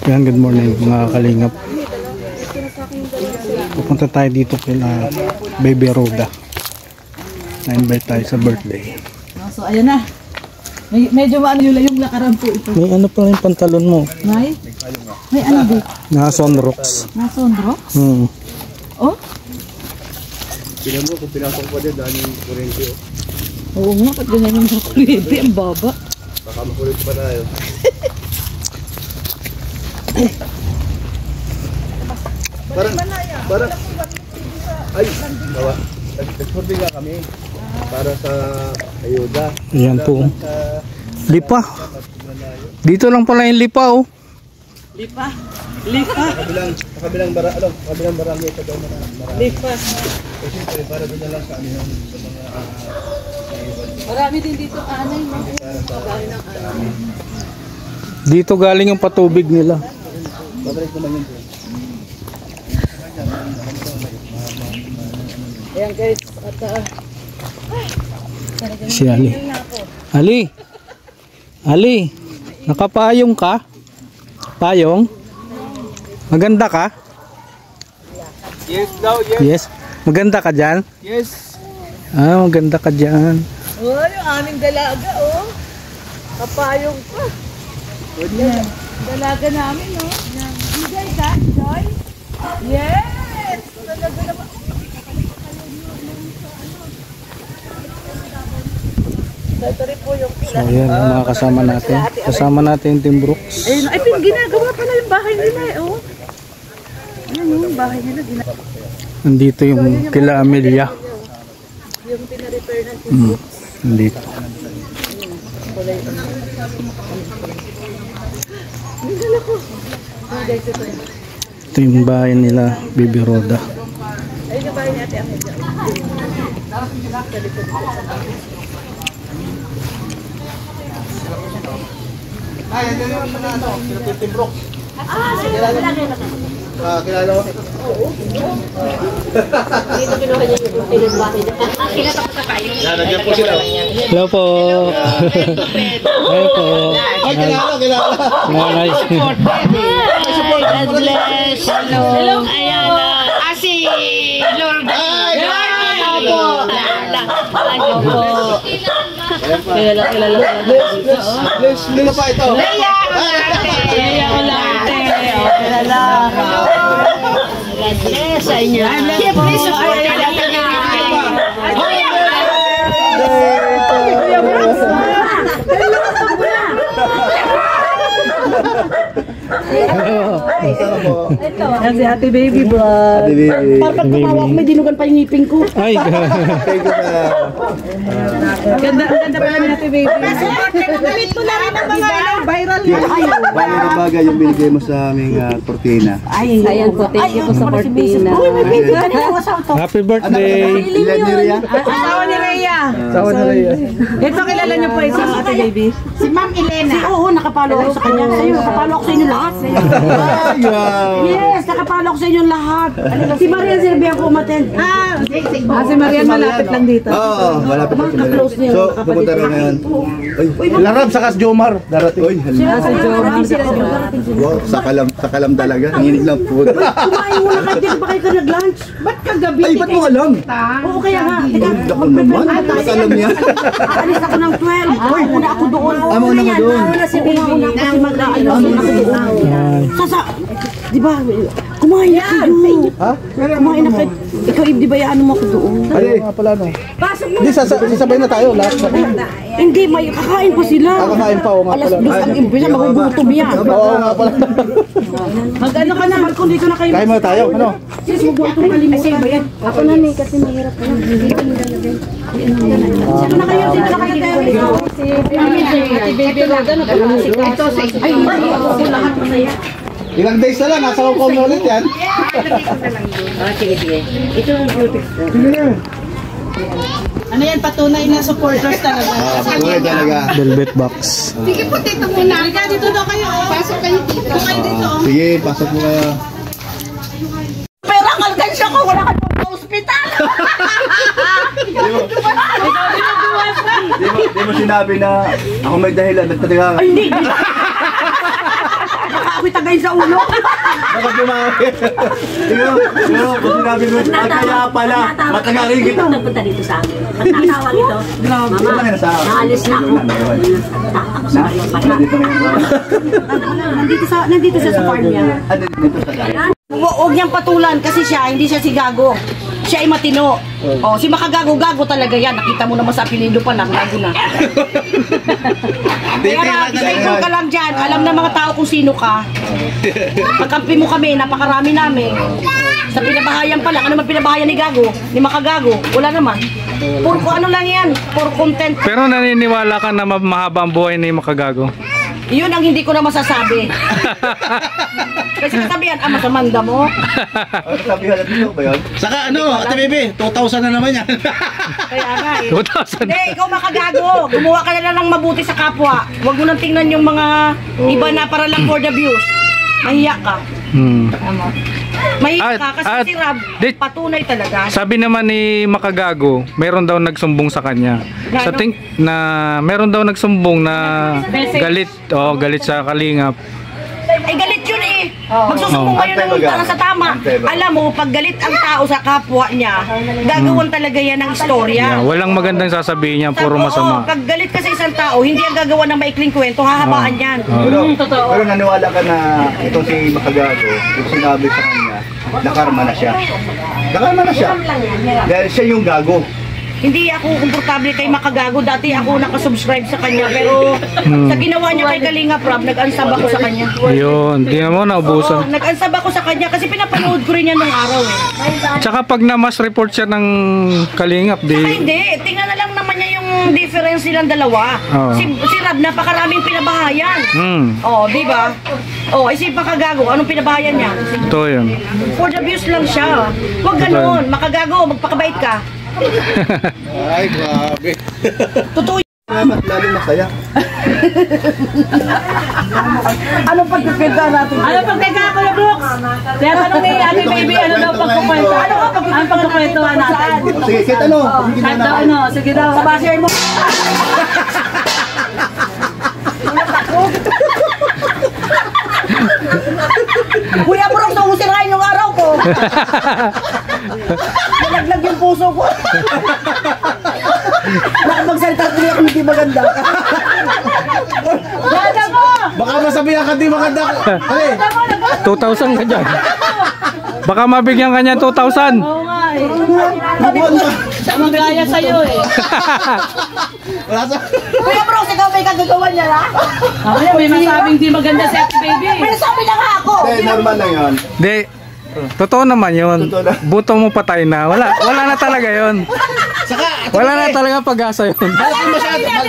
Yan, good morning mga kalingap. Pupunta tayo dito kila Baby Roda. Na-invite tayo sa birthday. So ayan na. Medyo maano yung lakaran po ito. May ano pa yung pantalon mo? May ano dito? Naka-sunrocks. Naka-sunrocks? Oh? Tignan mo kung pinasok pa din dahil yung kurente. Oo nga, pag ganyan yung kurente, ang baba. Baka makulit pa tayo. Parang ay, bawa. Nag-sorting nga kami para sa ayuda. Ayan po. Lipa. Dito lang pala yung lipa oh. Lipa. Lipa. Kabilang barangay ito daw na marami. Lipa. Kasi para doon na lang sa amin sa mga marami din dito anay mo. Galing ng anay. Dito galing yung patubig nila. babalik naman yun. Ayan guys, at si Ali. Ali, nakapayong ka? Payong? Maganda ka? Yes daw, yes. Yes. Maganda ka dyan? Yes. Ah, maganda ka dyan. oh, yung aming dalaga, oh. Kapayong pa. Yan. Dalaga namin, oh. Enjoy ka, Joy? Yes! Dalaga naman. So yan, mga kasama natin. Kasama natin yung Team Brooks. Ayun, ay, ginagawa pala yung bahay nila, oh. Ayun, yung bahay nila, ginagawa. Nandito yung kila Amelia. Yung pina-repair ng Team Brooks. Nandito. Nagdala ko. Ito yung bahay nila, Baby Roda. Ayun yung bahay ni Ate Amelia. Ay, yan yung ano, sila Team Brooks. Kilala mo? Dito kinuha niya yung pinagbahay niya. Kinatapos na tayo. Nandiyan po sila. Hello po. Hello po. Ay, kilala. Nice. God bless. Hello. Ayan. Si Lord. Ay! Hello po. Hello po. Kilala. Bless pa ito. Leia. Leia Olarte. Kilala. God bless sa inyo. Siyempre, support natin nga. Yan si Ate Baby Vlog. Pag tumawak, may dinugan pa yung ngipin ko. Ay, Ganda pala ni Ate Baby. Galit mo na rin ang mga Viral yan. Bali na bagay yung binigay mo sa aming kortina. Ayan po, thank you po sa Cortina. happy birthday. Ilan ni Rhea? Asawa ni Rhea. Sawa na Rhea. Ito kilala niyo po isa Ate Baby. Si Ma'am Elena. Oo, nakapalo ako sa kanya. Sa'yo, nakapalo ako sa inyo lahat. Yes, nakapalo ako sa inyo lahat. Si Maria Silvia ko umattend. Si Marian malapit lang dito. Oo, malapit na sila. Close niya. So, pupunta rin ngayon. Larab sa Jomar. Darating. Uy, wow, sakalam talaga. Nanginig lang po. Kumain muna kayo, di ba kayo ka nag-lunch? Ba't kagabi? Ay, ba't mo alam? Oo, kaya nga. Ako naman. Ba't alam niya? Aalis ako ng 12. Ay, una ako doon. Una ka doon. Una si Baby. Una kasi mag-aalis ako doon. Sasa, di ba, kumain na kayo. Ha? Kumain na kayo. Ikaw, di ba yaano mo ako doon? Ay, nga pala no. Hindi, sasabay na tayo lahat. Hindi, may kakain pa sila. Kakain pa, oo nga Alas pala. 2 ang impisa, magugutom yan. Oo nga pala. Mag-ano ka na, kung dito na kayo. Kain muna tayo, ano? Sis, huwag mo itong kalimutan. Ako na ni, kasi mahirap ka lang. Hindi ko nilalagay. Sino na kayo? Sino na kayo tayo? Si Baby Roda, nagpapasik ka. Ito, ay, ako lahat masaya. Ilang days na lang, nasa Hong Kong na ulit yan. Sige. Ito ang beauty. Ano yan, patunay na supporters talaga. Patuloy talaga. Velvet box. Sige po, dito muna. Halika, dito daw kayo. Pasok kayo dito. Kayo dito. Sige, pasok mo kayo. Pero ang alkansya ko, wala ka sa ospital. Di mo sinabi na ako may dahilan. Nagtataga. Ay, hindi. Baka ako'y nilagay sa ulo. Bakit lumawi? Tingnan mo, sinabi mo, kaya pala, matagal rin kita. Nagpunta dito sa akin. Pag natawag ito, Mama, naalis na ako. Tapos sa kanyang pala. Nandito siya sa farm niya. Huwag niyang patulan kasi hindi siya si Gago. Siya ay matino. Oh, si Makagago-gago talaga yan. Nakita mo naman sa apelido pa lang, gago na. Kaya disable ka lang dyan. Alam na mga tao kung sino ka. Pagkampi mo kami, napakarami namin. Sa pinabahayan pa lang, ano naman pinabahayan ni Gago? Ni Makagago? Wala naman. Puro ano lang yan, puro content. Pero naniniwala ka na mahaba ang buhay ni Makagago? Yun ang hindi ko na masasabi. Kasi sabihan, masamanda mo. Ano sabihan natin ba yun? Saka ano, Ate Bebe, 2,000 na naman yan. Kaya nga eh. 2,000. Hindi, ikaw Makagago. Gumawa ka na lang ng mabuti sa kapwa. Huwag mo nang tingnan yung mga iba na para lang for the views. Mahiya ka. Mahiya ka kasi si Rob, patunay talaga. Sabi naman ni Makagago, meron daw nagsumbong sa kanya. Sa meron daw nagsumbong na galit, galit sa Kalingap. Ay galit yun eh. Magsusumbong kayo ng para sa tama. Alam mo, pag galit ang tao sa kapwa niya, gagawan talaga yan ng istorya. Walang magandang sasabihin niya, puro masama. Pag galit kasi isang tao, hindi ang gagawa ng maikling kwento, hahabaan yan. Totoo. Pero naniwala ka na itong si Makagago, yung sinabi sa kanya, nakarma na siya. Nakarma na siya. Dahil siya yung gago. Hindi ako komportable kay Makagago. Dati ako nakasubscribe sa kanya. Pero sa ginawa niya kay Kalinga Prab, nag-unsub ako sa kanya. Yun, di mo naubusan. Nag-unsub ako sa kanya kasi pinapanood ko rin yan nung araw eh. Tsaka pag na-mass report siya ng Kalingap, Saka hindi. Tingnan na lang naman niya yung difference nilang dalawa. Si Rab, napakaraming pinabahayan. Di ba? Si Makagago, anong pinabahayan niya? Ito yun. For the views lang siya. Huwag ganun. Makagago, magpakabait ka. Ay, grabe. Totoo yun. Lalo masaya. Anong pagkakita natin? Anong pagkakita ko na, Brooks? Kaya tanong ni Ate Baby, ano daw pagkukwento? Ano pagkukwentuhan natin? Sige, kahit ano. Kahit daw ano, sige daw. Sa basher mo. Kuya Brooks, nausirain yung araw ko. Nalaglag yung puso ko. Nakapagsalita ko niya kung hindi maganda. Ganda mo! Baka masabihan ka di maganda. Hey. 2,000 ka dyan. Baka mabigyan ka niya 2,000. Oo nga eh. Magaya sa'yo eh. Kuya Brooks, ikaw may kagagawa niya na? May masabing di maganda si Ate Baby. May sabi na nga ako. Hindi, normal lang yun. Di, totoo naman yun. Buto mo patay na. Wala na talaga yun. Saka, Wala na talaga pag-asa yun.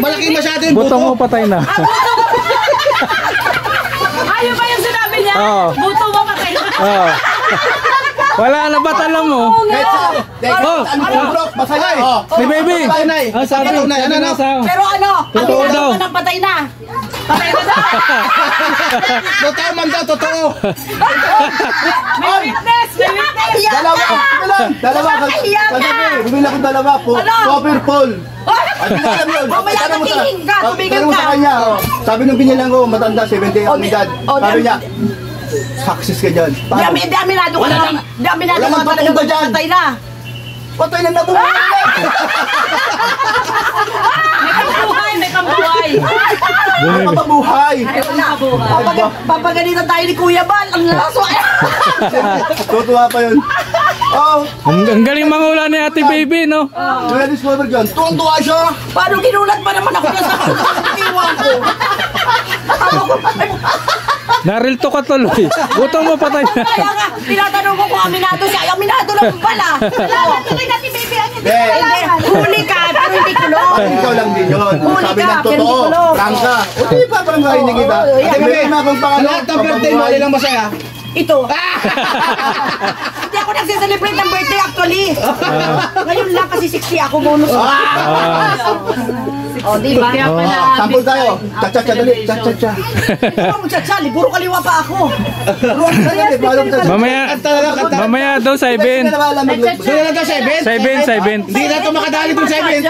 malaki masyado yung Buto mo patay na. Ayaw ba yung sinabi niya? Oo. Buto mo pa kayo. Wala na ba't alam mo? Masaya eh. Si Baby. Sabi, Pero ano? Totoo daw. Ang patay na. Patay na daw. Totoo man daw, totoo. May witness! May witness! Dalawa. Kasi bumili akong dalawa po. Copper Paul. Hindi ko alam yun. Mamaya natingin ka, tumigil Pero ka. sa kanya, sabi nung binilang ko, matanda, 70 ang edad. Sabi niya, success ka dyan. Di aminado ka na. Di aminado Wala ka nang talaga. papunta dyan. Patay na. Patay na nabuhay na. May pambuhay! Ano pa buhay? Papagalitan tayo ni Kuya Bal. Ang laso. Tutuwa pa yun. Oh, Ang galing mangula ni Ate Baby, no? Kuya Discover dyan. Tuwang-tuwa siya. Paano ginulat pa naman ako sa iwan ko? Narilto ka tuloy. Buto mo patay na. Kaya nga, tinatanong ko kung aminado siya. Ay, aminado lang pala. Hindi, huli ka, pero hindi kulong. Ikaw lang din yun. Huli Sabi ka, ng pero hindi totoo. kulong. Prangka. Hindi pa parang mahinig kita. Ate Bebe, akong Sa pangalan. lahat ng birthday mo, ilang masaya? Ito. Hindi ako nagsiselebrate ng birthday actually. Ngayon lang kasi 60 ako bonus. 60 O, di ba? Kaya Oh, pala, sample tayo. Cha-cha-cha, dali. Cha-cha-cha. Hindi ko magsatsali, puro kaliwa pa ako. Dali, paano mo cha-cha? Mamaya daw sa event. Sino na daw sa event? Sa event. Hindi na ito makadali dun sa event.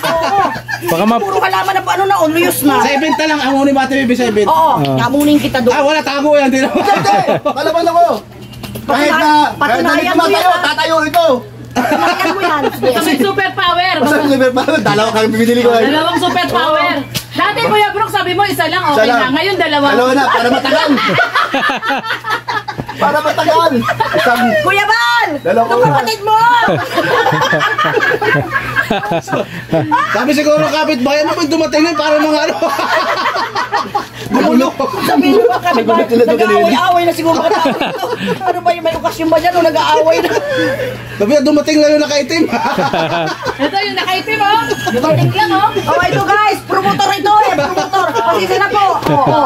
Oo. Baka Puro kalaman na ano na, uluyos na. Sa event na lang, ang ni Mate Bibi sa event. Oo, kamunin kita doon. Ah, wala, tago yan. Hindi naman. Hindi, kalaban ako. Kahit na hindi tumatayo, tatayo ito. Patunayan mo yan. Ito may super power. Basta liver pa, dalawa kami bibili ko. Dalawang super power. Dati Kuya Brooke, sabi mo isa lang, okay na. Ngayon dalawa. Dalawa na, para matagal. Para matagal. Isang, Kuya Bal! dalawa Ito kapatid mo! Sabi siguro kapit-bahay, ano ba yung dumating na para mga ano? Gumulo. Sabihin mo kami ba, nag-aaway-aaway na siguro ka tao dito. Ano ba yung may okasyon ba dyan o nag-aaway na? Sabi na dumating lang yung nakaitim. Ito yung nakaitim, oh. Dumating lang, oh. Oh, ito guys, promotor ito eh, promotor. Pasisa na po. Oo.